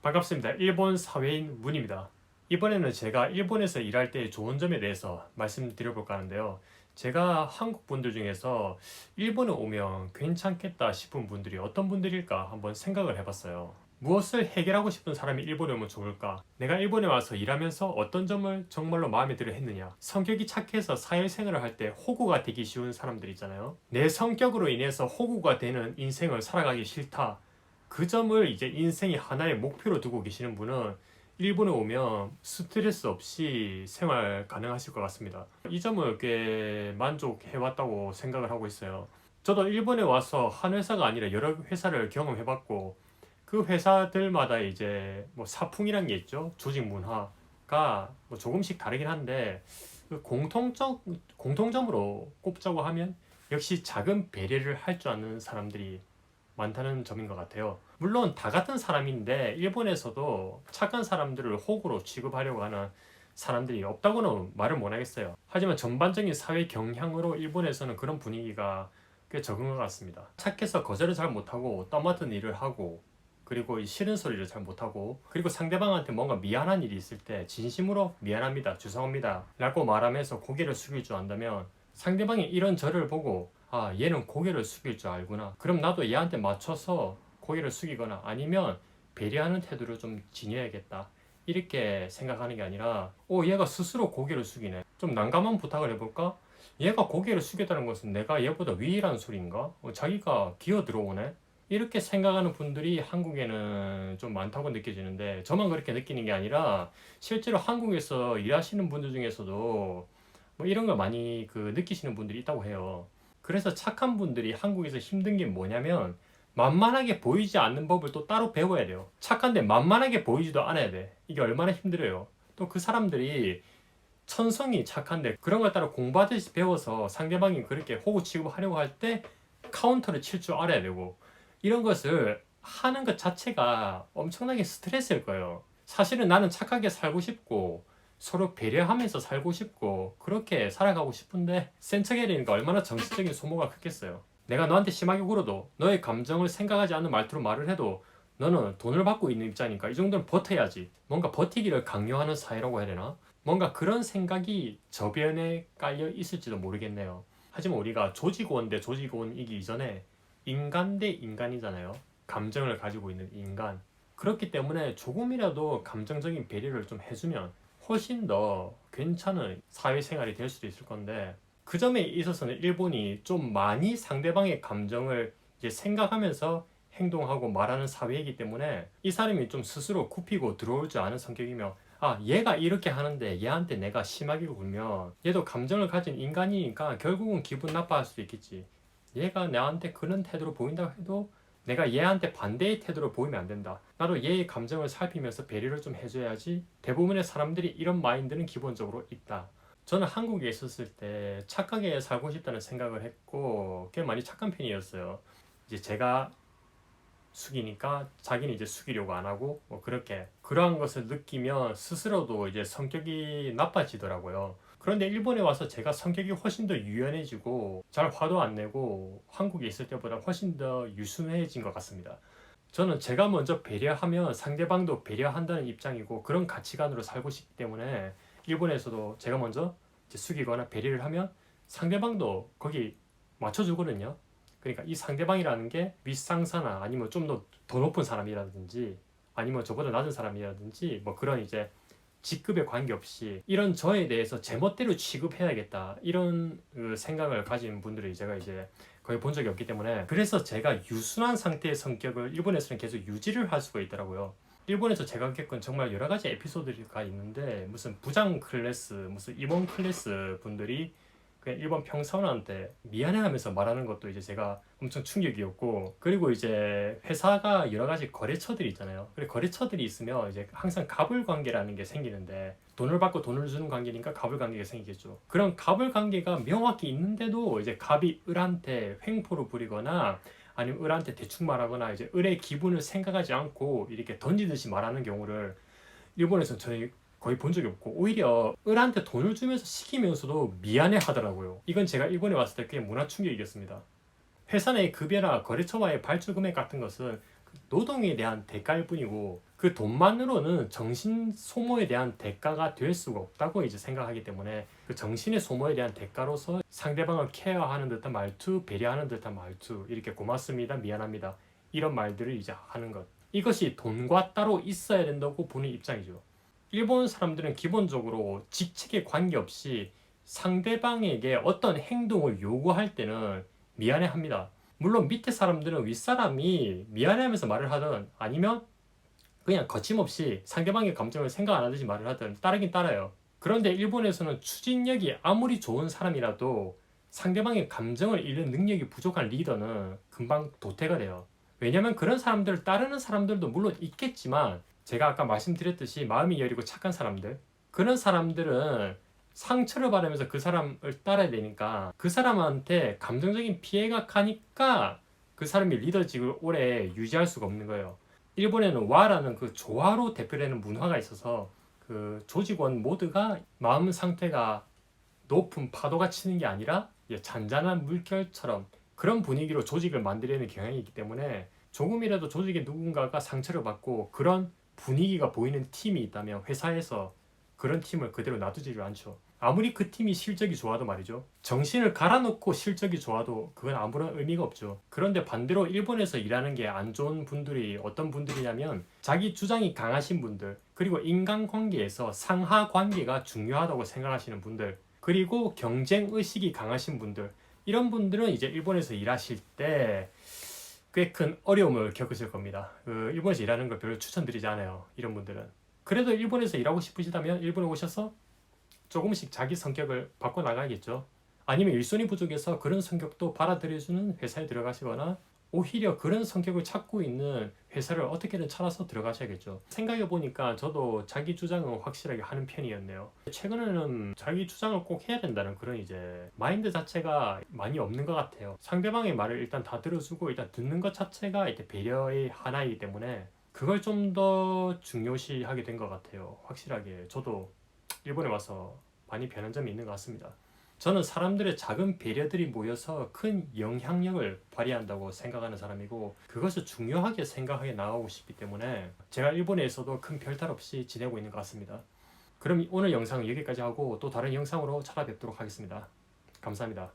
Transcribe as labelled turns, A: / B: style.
A: 반갑습니다. 일본 사회인 문입니다. 이번에는 제가 일본에서 일할 때의 좋은 점에 대해서 말씀드려볼까 하는데요. 제가 한국 분들 중에서 일본에 오면 괜찮겠다 싶은 분들이 어떤 분들일까 한번 생각을 해봤어요. 무엇을 해결하고 싶은 사람이 일본에 오면 좋을까? 내가 일본에 와서 일하면서 어떤 점을 정말로 마음에 들어 했느냐? 성격이 착해서 사회생활을 할 때 호구가 되기 쉬운 사람들 있잖아요. 내 성격으로 인해서 호구가 되는 인생을 살아가기 싫다. 그 점을 이제 인생의 하나의 목표로 두고 계시는 분은 일본에 오면 스트레스 없이 생활 가능하실 것 같습니다. 이 점을 꽤 만족해왔다고 생각을 하고 있어요. 저도 일본에 와서 한 회사가 아니라 여러 회사를 경험해봤고 그 회사들마다 이제 뭐 사풍이란 게 있죠. 조직 문화가 뭐 조금씩 다르긴 한데 그 공통점으로 꼽자고 하면 역시 작은 배려를 할 줄 아는 사람들이 많다는 점인 것 같아요. 물론 다 같은 사람인데 일본에서도 착한 사람들을 호구로 취급하려고 하는 사람들이 없다고는 말을 못 하겠어요. 하지만 전반적인 사회 경향으로 일본에서는 그런 분위기가 꽤 적은 것 같습니다. 착해서 거절을 잘 못하고 떠맡은 일을 하고 그리고 이 싫은 소리를 잘 못하고 그리고 상대방한테 뭔가 미안한 일이 있을 때 진심으로 미안합니다, 죄송합니다 라고 말하면서 고개를 숙일 줄 안다면 상대방이 이런 저를 보고 아 얘는 고개를 숙일 줄 알구나 그럼 나도 얘한테 맞춰서 고개를 숙이거나 아니면 배려하는 태도를 좀 지녀야겠다 이렇게 생각하는 게 아니라 얘가 스스로 고개를 숙이네 좀 난감한 부탁을 해볼까? 얘가 고개를 숙였다는 것은 내가 얘보다 위라는 소리인가? 자기가 기어 들어오네? 이렇게 생각하는 분들이 한국에는 좀 많다고 느껴지는데 저만 그렇게 느끼는 게 아니라 실제로 한국에서 일하시는 분들 중에서도 뭐 이런 걸 많이 느끼시는 분들이 있다고 해요. 그래서 착한 분들이 한국에서 힘든 게 뭐냐면 만만하게 보이지 않는 법을 또 따로 배워야 돼요. 착한데 만만하게 보이지도 않아야 돼. 이게 얼마나 힘들어요. 또 그 사람들이 천성이 착한데 그런 걸 따로 공부하듯이 배워서 상대방이 그렇게 호구 취급하려고 할 때 카운터를 칠 줄 알아야 되고 이런 것을 하는 것 자체가 엄청나게 스트레스일 거예요. 사실은 나는 착하게 살고 싶고 서로 배려하면서 살고 싶고 그렇게 살아가고 싶은데 센 척해야 되니까 얼마나 정신적인 소모가 크겠어요. 내가 너한테 심하게 굴어도 너의 감정을 생각하지 않는 말투로 말을 해도 너는 돈을 받고 있는 입장이니까 이 정도는 버텨야지. 뭔가 버티기를 강요하는 사회라고 해야 되나? 뭔가 그런 생각이 저변에 깔려 있을지도 모르겠네요. 하지만 우리가 조직원 대 조직원이기 이전에 인간 대 인간이잖아요. 감정을 가지고 있는 인간. 그렇기 때문에 조금이라도 감정적인 배려를 좀 해주면 훨씬 더 괜찮은 사회생활이 될 수도 있을 건데 그 점에 있어서는 일본이 좀 많이 상대방의 감정을 이제 생각하면서 행동하고 말하는 사회이기 때문에 이 사람이 좀 스스로 굽히고 들어올 줄 아는 성격이며 아 얘가 이렇게 하는데 얘한테 내가 심하게 굴면 얘도 감정을 가진 인간이니까 결국은 기분 나빠할 수도 있겠지. 얘가 나한테 그런 태도로 보인다고 해도 내가 얘한테 반대의 태도로 보이면 안 된다. 나도 얘의 감정을 살피면서 배려를 좀 해줘야지. 대부분의 사람들이 이런 마인드는 기본적으로 있다. 저는 한국에 있었을 때 착하게 살고 싶다는 생각을 했고 꽤 많이 착한 편이었어요. 이제 제가 숙이니까 자기는 이제 숙이려고 안 하고 뭐 그렇게 그러한 것을 느끼면 스스로도 이제 성격이 나빠지더라고요. 그런데 일본에 와서 제가 성격이 훨씬 더 유연해지고 잘 화도 안 내고 한국에 있을 때보다 훨씬 더 유순해진 것 같습니다. 저는 제가 먼저 배려하면 상대방도 배려한다는 입장이고 그런 가치관으로 살고 싶기 때문에 일본에서도 제가 먼저 이제 숙이거나 배려를 하면 상대방도 거기 맞춰주거든요. 그러니까 이 상대방이라는 게 윗상사나 아니면 좀 더 높은 사람이라든지 아니면 저보다 낮은 사람이라든지 뭐 그런 이제 직급에 관계없이 이런 저에 대해서 제멋대로 취급해야겠다 이런 생각을 가진 분들을 제가 이제 거의 본 적이 없기 때문에 그래서 제가 유순한 상태의 성격을 일본에서는 계속 유지를 할 수가 있더라고요. 일본에서 제가 겪은 정말 여러 가지 에피소드가 있는데 무슨 부장 클래스 무슨 임원 클래스 분들이 그냥 일본 평사원한테 미안해하면서 말하는 것도 이제 제가 엄청 충격이었고 그리고 이제 회사가 여러 가지 거래처들이 있잖아요. 그래 거래처들이 있으면 이제 항상 갑을 관계라는 게 생기는데 돈을 받고 돈을 주는 관계니까 갑을 관계가 생기겠죠. 그런 갑을 관계가 명확히 있는데도 이제 갑이 을한테 횡포를 부리거나 아니면 을한테 대충 말하거나 이제 을의 기분을 생각하지 않고 이렇게 던지듯이 말하는 경우를 일본에서 저희 거의 본 적이 없고 오히려 을한테 돈을 주면서 시키면서도 미안해 하더라고요. 이건 제가 일본에 왔을 때 꽤 문화 충격이었습니다. 회사 내 급여나 거래처와의 발주 금액 같은 것은 노동에 대한 대가일 뿐이고 그 돈만으로는 정신 소모에 대한 대가가 될 수가 없다고 이제 생각하기 때문에 그 정신의 소모에 대한 대가로서 상대방을 케어하는 듯한 말투, 배려하는 듯한 말투, 이렇게 고맙습니다, 미안합니다, 이런 말들을 이제 하는 것, 이것이 돈과 따로 있어야 된다고 보는 입장이죠. 일본 사람들은 기본적으로 직책에 관계없이 상대방에게 어떤 행동을 요구할 때는 미안해합니다. 물론 밑에 사람들은 윗사람이 미안해하면서 말을 하든 아니면 그냥 거침없이 상대방의 감정을 생각 안 하듯이 말을 하든 따르긴 따라요. 그런데 일본에서는 추진력이 아무리 좋은 사람이라도 상대방의 감정을 읽는 능력이 부족한 리더는 금방 도태가 돼요. 왜냐면 그런 사람들을 따르는 사람들도 물론 있겠지만 제가 아까 말씀드렸듯이 마음이 여리고 착한 사람들, 그런 사람들은 상처를 받으면서 그 사람을 따라야 되니까 그 사람한테 감정적인 피해가 가니까 그 사람이 리더직을 오래 유지할 수가 없는 거예요. 일본에는 와라는 그 조화로 대표되는 문화가 있어서 그 조직원 모두가 마음 상태가 높은 파도가 치는 게 아니라 잔잔한 물결처럼 그런 분위기로 조직을 만들려는 경향이 있기 때문에 조금이라도 조직에 누군가가 상처를 받고 그런 분위기가 보이는 팀이 있다면 회사에서 그런 팀을 그대로 놔두지를 않죠. 아무리 그 팀이 실적이 좋아도 말이죠. 정신을 갈아놓고 실적이 좋아도 그건 아무런 의미가 없죠. 그런데 반대로 일본에서 일하는 게 안 좋은 분들이 어떤 분들이냐면 자기 주장이 강하신 분들, 그리고 인간관계에서 상하 관계가 중요하다고 생각하시는 분들, 그리고 경쟁 의식이 강하신 분들, 이런 분들은 이제 일본에서 일하실 때 꽤 큰 어려움을 겪으실 겁니다. 일본에서 일하는 걸 별로 추천드리지 않아요. 이런 분들은. 그래도 일본에서 일하고 싶으시다면 일본에 오셔서 조금씩 자기 성격을 바꿔나가야겠죠. 아니면 일손이 부족해서 그런 성격도 받아들여주는 회사에 들어가시거나 오히려 그런 성격을 찾고 있는 회사를 어떻게든 찾아서 들어가셔야겠죠. 생각해보니까 저도 자기 주장은 확실하게 하는 편이었네요. 최근에는 자기 주장을 꼭 해야 된다는 그런 이제 마인드 자체가 많이 없는 것 같아요. 상대방의 말을 일단 다 들어주고 일단 듣는 것 자체가 이제 배려의 하나이기 때문에 그걸 좀 더 중요시하게 된 것 같아요. 확실하게 저도 일본에 와서 많이 변한 점이 있는 것 같습니다. 저는 사람들의 작은 배려들이 모여서 큰 영향력을 발휘한다고 생각하는 사람이고 그것을 중요하게 생각하게 나가고 싶기 때문에 제가 일본에서도 큰 별탈 없이 지내고 있는 것 같습니다. 그럼 오늘 영상은 여기까지 하고 또 다른 영상으로 찾아뵙도록 하겠습니다. 감사합니다.